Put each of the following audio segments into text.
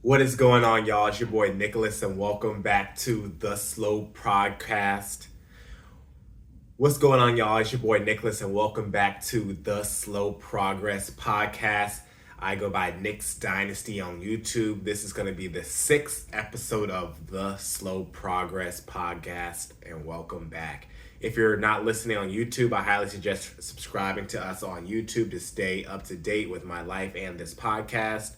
What is going on, y'all? It's your boy Nicholas, and welcome back to the Slow Podcast. What's going on, y'all? It's your boy Nicholas, and welcome back to the Slow Progress Podcast. I go by Nick's Dynasty on YouTube. This is going to be the 6th episode of the Slow Progress Podcast, and welcome back. If you're not listening on YouTube, I highly suggest subscribing to us on YouTube to stay up to date with my life and this podcast.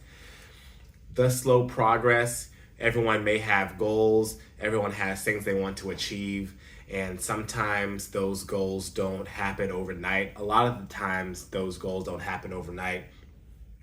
The slow progress. Everyone may have goals. Everyone has things they want to achieve. And sometimes those goals don't happen overnight. A lot of the times those goals don't happen overnight.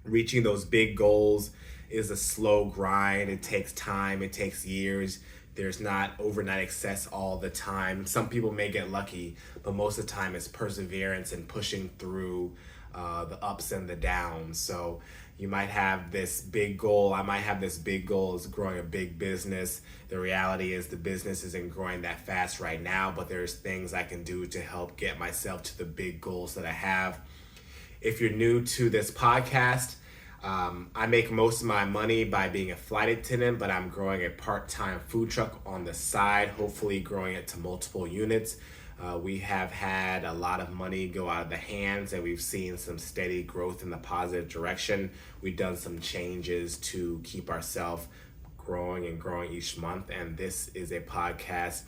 Reaching those big goals is a slow grind. It takes time. It takes years. There's not overnight success all the time. Some people may get lucky, but most of the time it's perseverance and pushing through the ups and the downs. So you might have this big goal. I might have this big goal is growing a big business. The reality is the business isn't growing that fast right now, but there's things I can do to help get myself to the big goals that I have. If you're new to this podcast, I make most of my money by being a flight attendant, but I'm growing a part-time food truck on the side, hopefully growing it to multiple units. We have had a lot of money go out of the hands, and we've seen some steady growth in the positive direction. We've done some changes to keep ourselves growing and growing each month, and this is a podcast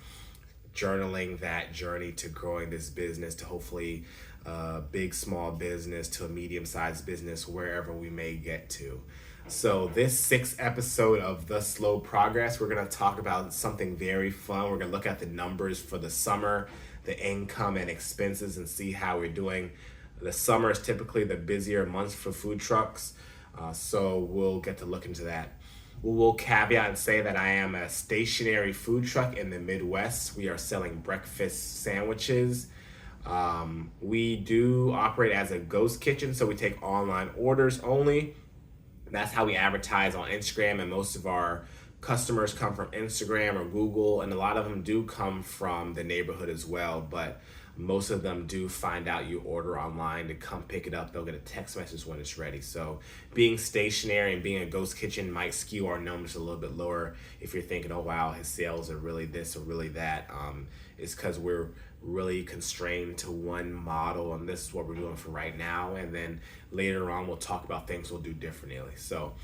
journaling that journey to growing this business to hopefully a big, small business to a medium-sized business, wherever we may get to. So this 6th episode of The Slow Progress, we're going to talk about something very fun. We're going to look at the numbers for the summer, the income and expenses, and see how we're doing. The summer is typically the busier months for food trucks, so we'll get to look into that. We'll caveat and say that I am a stationary food truck in the Midwest. We are selling breakfast sandwiches. We do operate as a ghost kitchen, so we take online orders only. That's how we advertise on Instagram, and most of our customers come from Instagram or Google, and a lot of them do come from the neighborhood as well, but most of them do find out you order online to come pick it up. They'll get a text message when it's ready. So being stationary and being a ghost kitchen might skew our numbers a little bit lower if you're thinking, oh wow, his sales are really this or really that. It's because we're really constrained to one model, and this is what we're doing for right now, and then later on we'll talk about things we'll do differently. So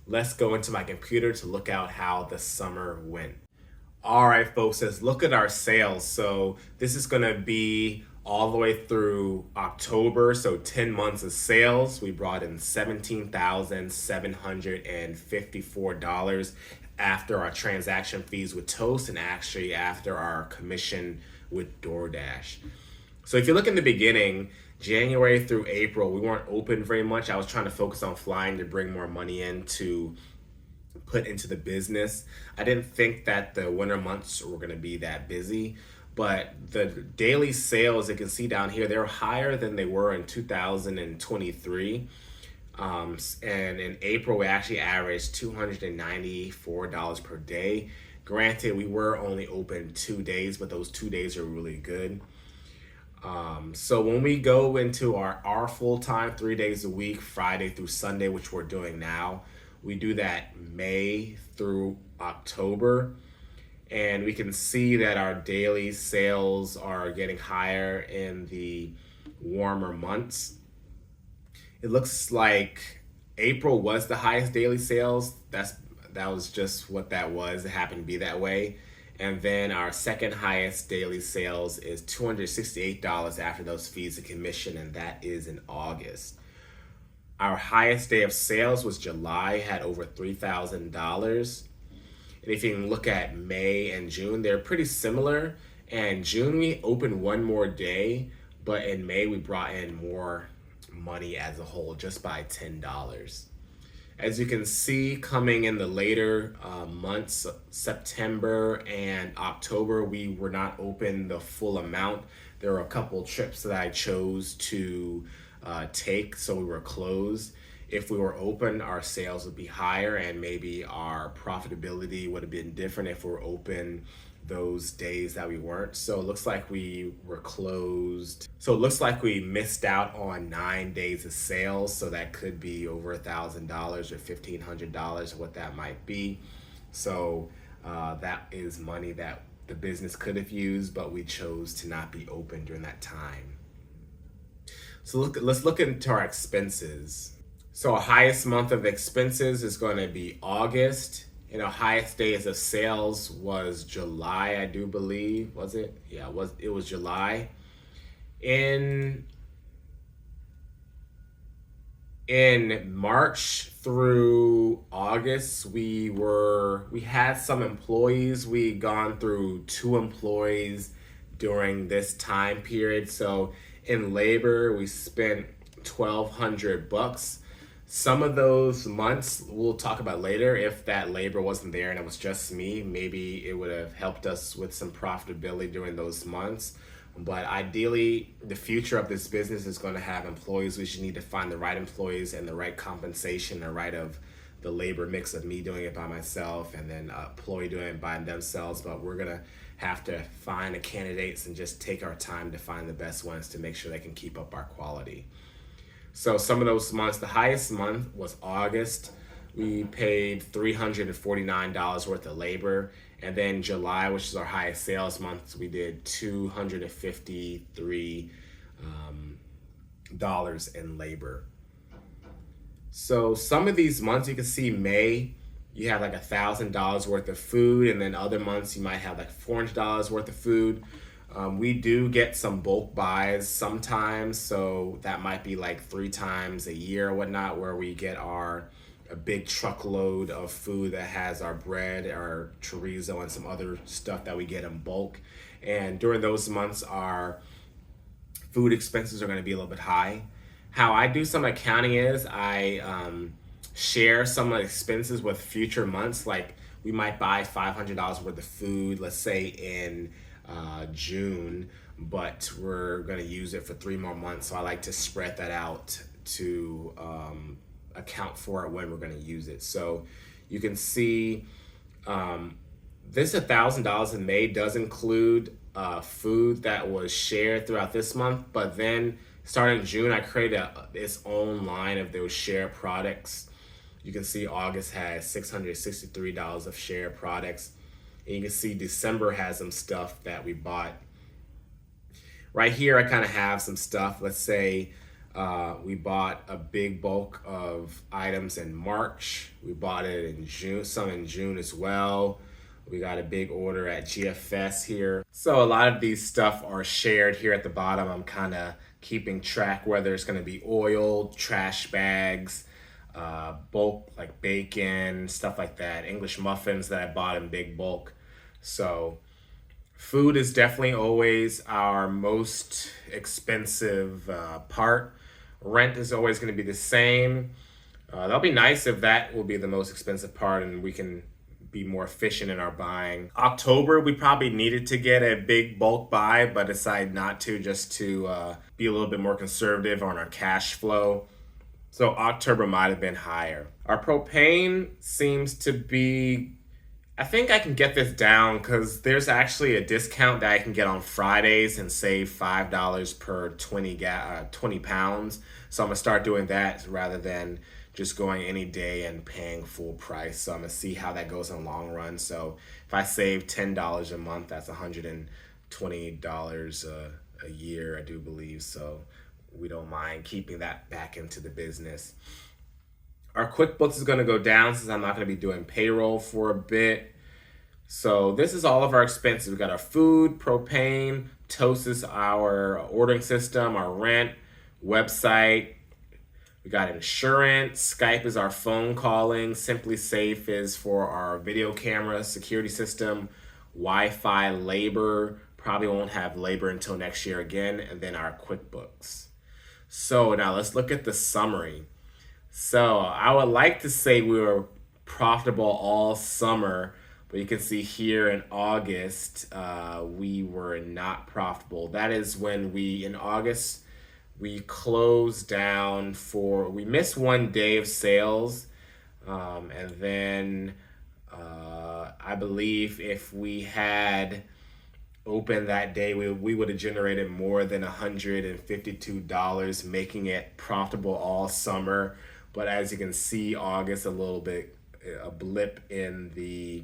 let's go into my computer to look out how the summer went. All right, folks, let's look at our sales. So this is going to be all the way through October, so 10 months of sales. We brought in $17,754 after our transaction fees with Toast, and actually after our commission with DoorDash. So if you look in the beginning, January through April, we weren't open very much. I was trying to focus on flying to bring more money in to put into the business. I didn't think that the winter months were going to be that busy, but the daily sales, you can see down here, they're higher than they were in 2023. And in April, we actually averaged $294 per day. Granted, we were only open 2 days, but those 2 days are really good. So when we go into our full-time 3 days a week, Friday through Sunday, which we're doing now, we do that May through October, and we can see that our daily sales are getting higher in the warmer months. It looks like April was the highest daily sales. That was just what that was. It happened to be that way. And then our second highest daily sales is $268 after those fees and commission, and that is in August. Our highest day of sales was July, had over $3,000. And if you can look at May and June, they're pretty similar. And June, we opened one more day, but in May, we brought in more money as a whole just by $10. As you can see, coming in the later months, September and October, we were not open the full amount. There were a couple trips that I chose to take, so we were closed. If we were open, our sales would be higher, and maybe our profitability would have been different if we were open those days that we weren't. So it looks like we were closed. So it looks like we missed out on 9 days of sales. So that could be over $1,000 or $1,500, what that might be. So that is money that the business could have used, but we chose to not be open during that time. So let's look into our expenses. So our highest month of expenses is going to be August. And our highest days of sales was July, I do believe. Was it? Yeah, it was July. In March through August, we had some employees. We gone through 2 employees during this time period. So in labor, we spent $1,200. Some of those months we'll talk about later. If that labor wasn't there and it was just me, maybe it would have helped us with some profitability during those months. But ideally, the future of this business is going to have employees. We should need to find the right employees and the right compensation, the right of the labor mix of me doing it by myself and then an employee doing it by themselves. But we're going to have to find the candidates and just take our time to find the best ones to make sure they can keep up our quality. So some of those months, the highest month was August. We paid $349 worth of labor. And then July, which is our highest sales month, we did $253 in labor. So some of these months, you can see May, you have like $1,000 worth of food. And then other months, you might have like $400 worth of food. We do get some bulk buys sometimes, so that might be like 3 times a year or whatnot, where we get a big truckload of food that has our bread, our chorizo, and some other stuff that we get in bulk. And during those months, our food expenses are going to be a little bit high. How I do some accounting is I share some of the expenses with future months. Like we might buy $500 worth of food, let's say in June, but we're going to use it for 3 more months. So I like to spread that out to account for it when we're going to use it. So you can see this $1,000 in May does include food that was shared throughout this month, but then starting in June, I created its own line of those shared products. You can see August has $663 of shared products. And you can see December has some stuff that we bought. Right here, I kind of have some stuff. Let's say we bought a big bulk of items in March. We bought it in June, some in June as well. We got a big order at GFS here. So a lot of these stuff are shared here at the bottom. I'm kind of keeping track whether it's going to be oil, trash bags, bulk like bacon, stuff like that, English muffins that I bought in big bulk. So food is definitely always our most expensive part. Rent is always going to be the same. That'll be nice if that will be the most expensive part and we can be more efficient in our buying. October, we probably needed to get a big bulk buy, but decided not to, just to be a little bit more conservative on our cash flow. So October might have been higher. Our propane seems to be, I think I can get this down because there's actually a discount that I can get on Fridays and save $5 per 20 pounds. So I'm gonna start doing that rather than just going any day and paying full price. So I'm gonna see how that goes in the long run. So if I save $10 a month, that's $120 a year, I do believe. So we don't mind keeping that back into the business. Our QuickBooks is going to go down since I'm not going to be doing payroll for a bit. So this is all of our expenses. We got our food, propane, Toast is our ordering system, our rent, website. We got insurance. Skype is our phone calling. Simply Safe is for our video camera security system. Wi-Fi, labor. Probably won't have labor until next year again. And then our QuickBooks. So now let's look at the summary. So I would like to say we were profitable all summer, but you can see here in August, we were not profitable. That is when in August, we closed down we missed 1 day of sales. And then I believe if we had open that day, we would have generated more than $152, making it profitable all summer. But as you can see, August a little bit a blip in the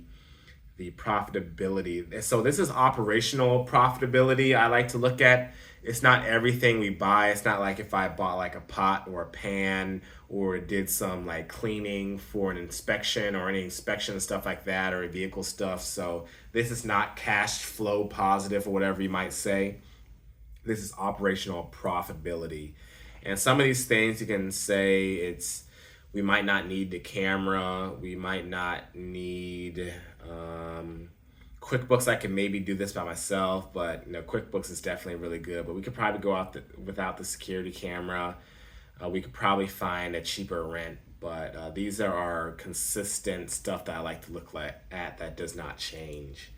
profitability. So this is operational profitability I like to look at. It's not everything we buy. It's not like if I bought like a pot or a pan or did some like cleaning for an inspection or any inspection and stuff like that, or vehicle stuff. So this is not cash flow positive or whatever you might say. This is operational profitability. And some of these things you can say we might not need the camera. We might not need QuickBooks. I can maybe do this by myself, but QuickBooks is definitely really good. But we could probably go out without the security camera. We could probably find a cheaper rent. But these are our consistent stuff that I like to look at that does not change.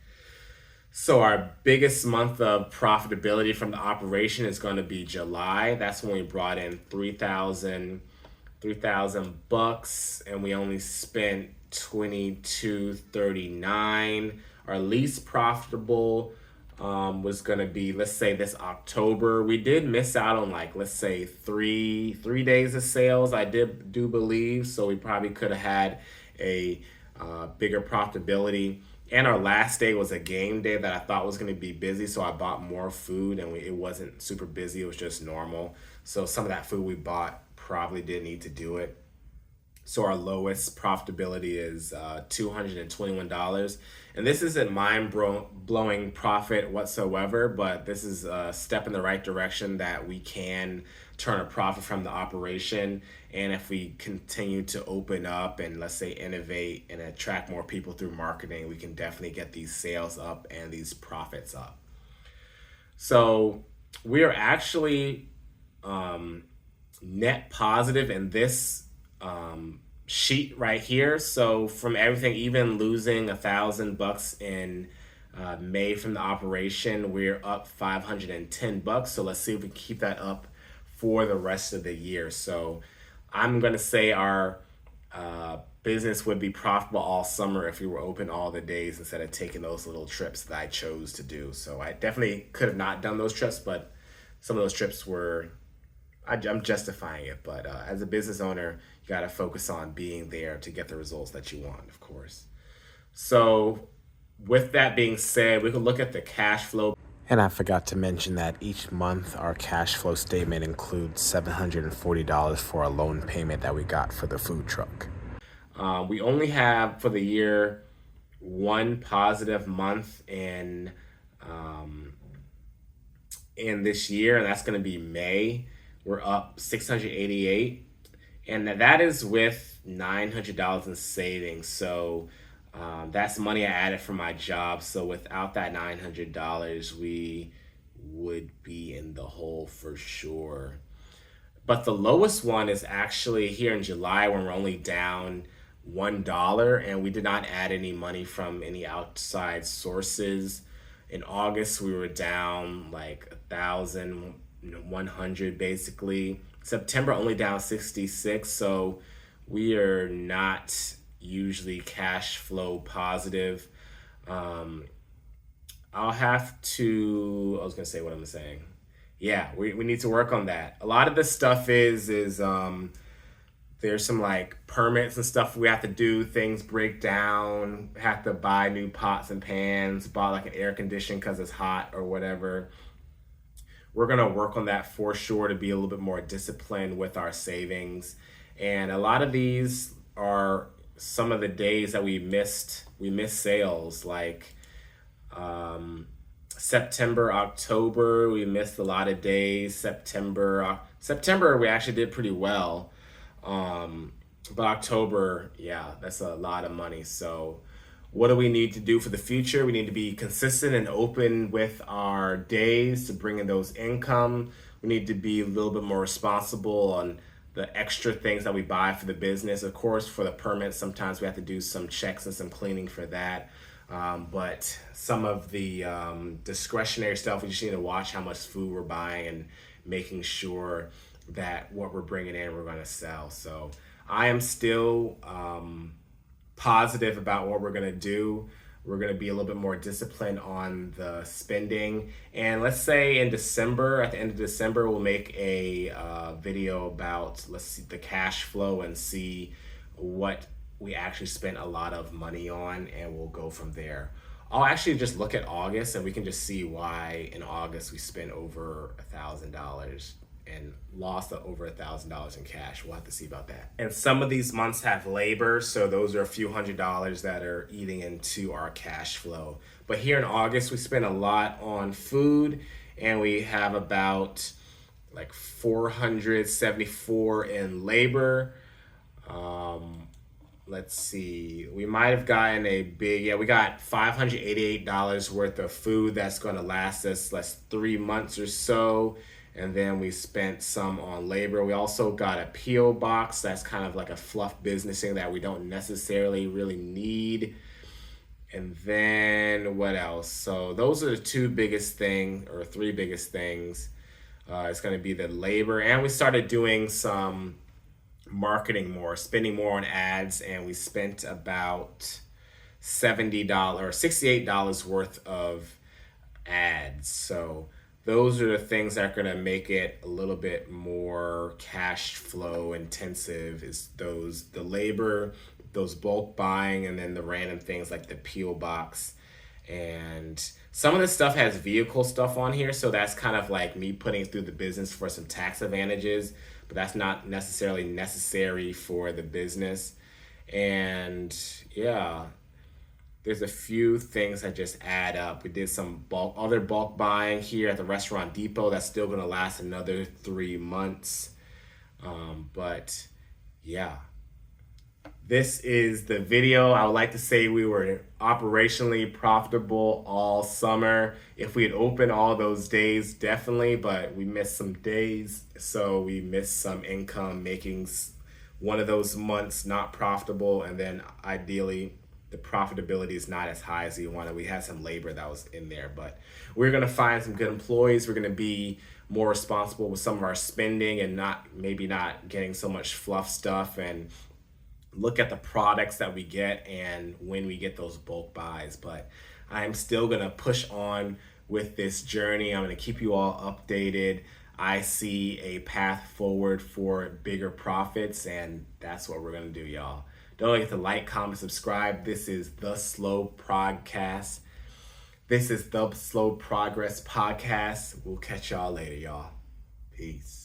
So our biggest month of profitability from the operation is going to be July. That's when we brought in $3,000 bucks, and we only spent $22.39. Our least profitable was going to be, let's say, this October. We did miss out on let's say three days of sales, I do believe. So we probably could have had a bigger profitability. And our last day was a game day that I thought was going to be busy, so I bought more food, and it wasn't super busy. It was just normal. So some of that food we bought probably didn't need to do it. So our lowest profitability is $221. And this isn't mind-blowing profit whatsoever, but this is a step in the right direction that we can turn a profit from the operation. And if we continue to open up and, let's say, innovate and attract more people through marketing, we can definitely get these sales up and these profits up. So we are actually net positive in this sheet right here. So from everything, even losing $1,000 in May from the operation, we're up $510. So let's see if we can keep that up for the rest of the year. So I'm gonna say our business would be profitable all summer if we were open all the days instead of taking those little trips that I chose to do. So I definitely could have not done those trips, but some of those trips were, I'm justifying it. But as a business owner, you got to focus on being there to get the results that you want, of course. So with that being said, we can look at the cash flow. And I forgot to mention that each month our cash flow statement includes $740 for a loan payment that we got for the food truck. We only have for the year one positive month in this year, and that's going to be May. We're up $688, and that is with $900 in savings. So that's money I added from my job. So without that $900, we would be in the hole for sure. But the lowest one is actually here in July, when we're only down $1, and we did not add any money from any outside sources. In August, we were down like 1,100 basically. September only down 66, so we are not usually cash flow positive. I was gonna say what I'm saying. Yeah, we need to work on that. A lot of this stuff is there's some like permits and stuff we have to do. Things break down, have to buy new pots and pans, bought like an air conditioner because it's hot or whatever. We're gonna work on that for sure to be a little bit more disciplined with our savings. And a lot of these are some of the days that we missed sales, like September, October, we missed a lot of days. September we actually did pretty well. But October, yeah, that's a lot of money. So what do we need to do for the future? We need to be consistent and open with our days to bring in those income. We need to be a little bit more responsible on the extra things that we buy for the business. Of course, for the permits, sometimes we have to do some checks and some cleaning for that. But some of the discretionary stuff, we just need to watch how much food we're buying and making sure that what we're bringing in, we're going to sell. So I am still positive about what we're going to do. We're going to be a little bit more disciplined on the spending. And let's say in December, at the end of December, we'll make a video about, let's see, the cash flow and see what we actually spent a lot of money on, and we'll go from there. I'll actually just look at August and we can just see why in August we spent over $1,000 and lost over $1,000 in cash. We'll have to see about that. And some of these months have labor, so those are a few $100s that are eating into our cash flow. But here in August, we spent a lot on food, and we have about like $474 in labor. Let's see, we might have gotten we got $588 worth of food that's going to last us 3 months or so. And then we spent some on labor. We also got a P.O. box. That's kind of like a fluff business thing that we don't necessarily really need. And then what else? So those are the three biggest things. It's going to be the labor. And we started doing some marketing more, spending more on ads, and we spent about $70 or $68 worth of ads. So those are the things that are going to make it a little bit more cash flow intensive, is the labor, those bulk buying, and then the random things like the P.O. box. And some of this stuff has vehicle stuff on here, so that's kind of like me putting it through the business for some tax advantages, but that's not necessarily necessary for the business. And yeah, there's a few things that just add up. We did some other bulk buying here at the Restaurant Depot that's still going to last another 3 months. But yeah, this is the video. I would like to say we were operationally profitable all summer. If we had opened all those days, definitely, but we missed some days. So we missed some income, making one of those months not profitable. And then ideally, the profitability is not as high as we wanted. We had some labor that was in there, but we're going to find some good employees. We're going to be more responsible with some of our spending and maybe not getting so much fluff stuff, and look at the products that we get and when we get those bulk buys. But I'm still going to push on with this journey. I'm going to keep you all updated. I see a path forward for bigger profits, and that's what we're going to do, y'all. Don't forget to like, comment, subscribe. This is The Slow Podcast. This is The Slow Progress Podcast. We'll catch y'all later, y'all. Peace.